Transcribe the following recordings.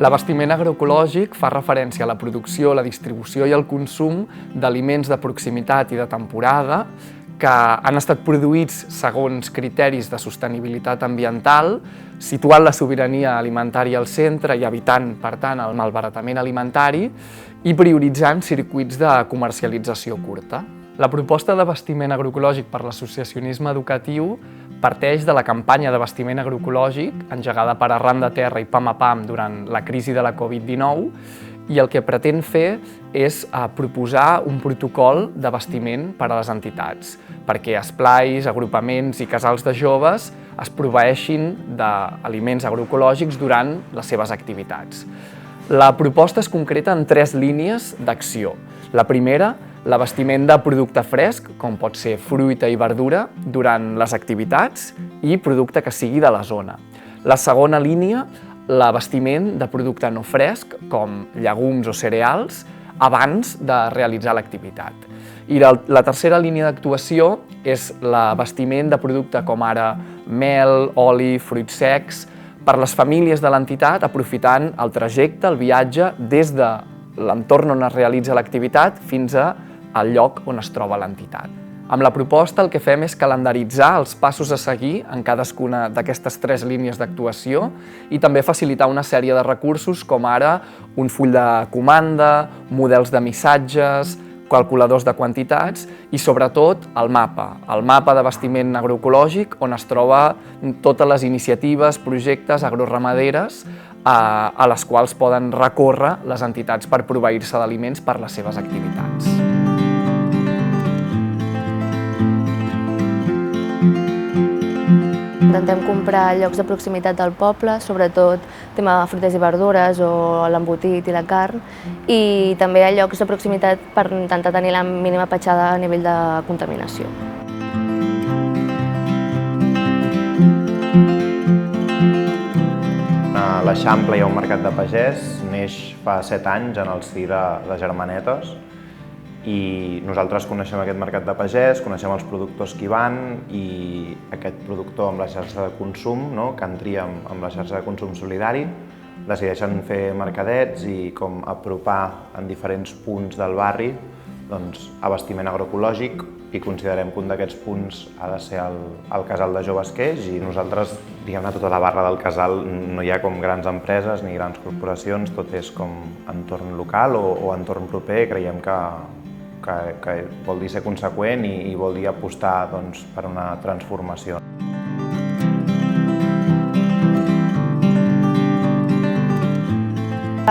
L'abastiment agroecològic fa referència a la producció, la distribució i el consum d'aliments de proximitat i de temporada que han estat produïts segons criteris de sostenibilitat ambiental, situant la sobirania alimentària al centre i evitant, per tant, el malbaratament alimentari i prioritzant circuits de comercialització curta. La proposta d'abastiment agroecològic per l'associacionisme educatiu parteix de la campanya d'abastiment agroecològic engegada per Arran de Terra i Pam a Pam durant la crisi de la Covid-19 i el que pretén fer és proposar un protocol d'abastiment per a les entitats, perquè esplais, agrupaments i casals de joves es proveeixin d'aliments agroecològics durant les seves activitats. La proposta es concreta en 3 línies d'acció. La primera, l'abastiment de producte fresc, com pot ser fruita i verdura, durant les activitats i producte que sigui de la zona. La segona línia, l'abastiment de producte no fresc, com llegums o cereals, abans de realitzar l'activitat. I la tercera línia d'actuació és l'abastiment de producte com ara mel, oli, fruits secs, per les famílies de l'entitat aprofitant el trajecte, el viatge, des de l'entorn on es realitza l'activitat fins al lloc on es troba l'entitat. Amb la proposta el que fem és calendaritzar els passos a seguir en cadascuna d'aquestes 3 línies d'actuació i també facilitar una sèrie de recursos com ara un full de comanda, models de missatges, calculadors de quantitats i sobretot el mapa d'abastiment agroecològic on es troba totes les iniciatives, projectes agroramaderes a les quals poden recórrer les entitats per proveir-se d'aliments per les seves activitats. Intentem comprar a llocs de proximitat del poble, sobretot tema de fruites i verdures o l'embotit i la carn, i també a llocs de proximitat per intentar tenir la mínima petjada a nivell de contaminació. A l'Eixample hi ha un mercat de pagès, neix fa 7 anys en el si de Germanetes, i nosaltres coneixem aquest mercat de pagès, coneixem els productors que hi van i aquest productor amb la xarxa de consum, que entria amb la xarxa de consum solidari, decideixen fer mercadets i com apropar en diferents punts del barri abastiment agroecològic i considerem que un d'aquests punts ha de ser el casal de joves Queix i nosaltres, diguem-ne, tota la barra del casal no hi ha com grans empreses ni grans corporacions, tot és com entorn local o entorn proper, creiem que vol dir ser conseqüent i vol dir apostar per una transformació.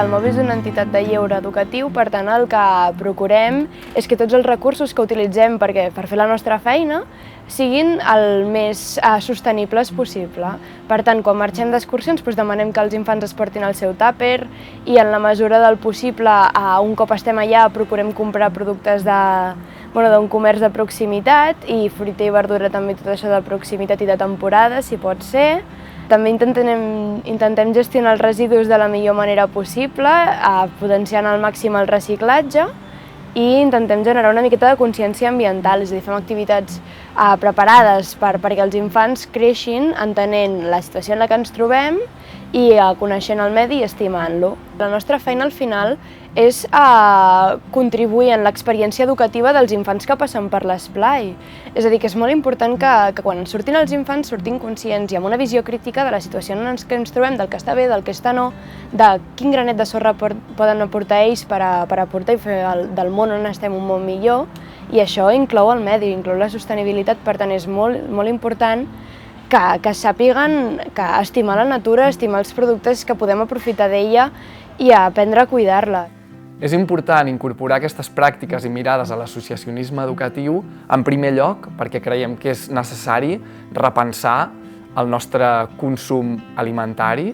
El MOB és una entitat de lleure educatiu, per tant el que procurem és que tots els recursos que utilitzem per fer la nostra feina siguin el més sostenibles possible. Per tant, quan marxem d'excursions demanem que els infants es portin el seu tàper i en la mesura del possible, un cop estem allà, procurem comprar productes d'un comerç de proximitat i fruita i verdura també tot això de proximitat i de temporada, si pot ser. També intentem gestionar els residus de la millor manera possible, potenciant al màxim el reciclatge i intentem generar una miqueta de consciència ambiental, és a dir, fem activitats preparades perquè els infants creixin entenent la situació en la que ens trobem i coneixent el medi i estimant-lo. La nostra feina al final és contribuir en l'experiència educativa dels infants que passen per l'esplai. És a dir, que és molt important que quan surtin els infants surtin conscients i amb una visió crítica de la situació en què ens trobem, del que està bé, del que està no, de quin granet de sorra poden aportar ells per aportar i fer del món on estem un món millor, i això inclou el medi, inclou la sostenibilitat, per tant és molt important que sàpiguen que estimar la natura, estimar els productes, que podem aprofitar d'ella i aprendre a cuidar-la. És important incorporar aquestes pràctiques i mirades a l'associacionisme educatiu, en primer lloc, perquè creiem que és necessari repensar el nostre consum alimentari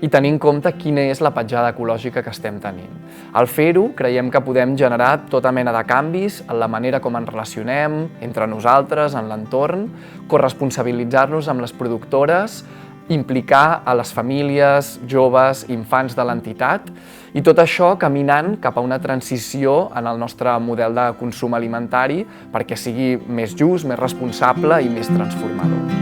i tenir en compte quina és la petjada ecològica que estem tenint. Al fer-ho, creiem que podem generar tota mena de canvis en la manera com ens relacionem entre nosaltres, en l'entorn, corresponsabilitzar-nos amb les productores, implicar a les famílies, joves, infants de l'entitat i tot això caminant cap a una transició en el nostre model de consum alimentari perquè sigui més just, més responsable i més transformador.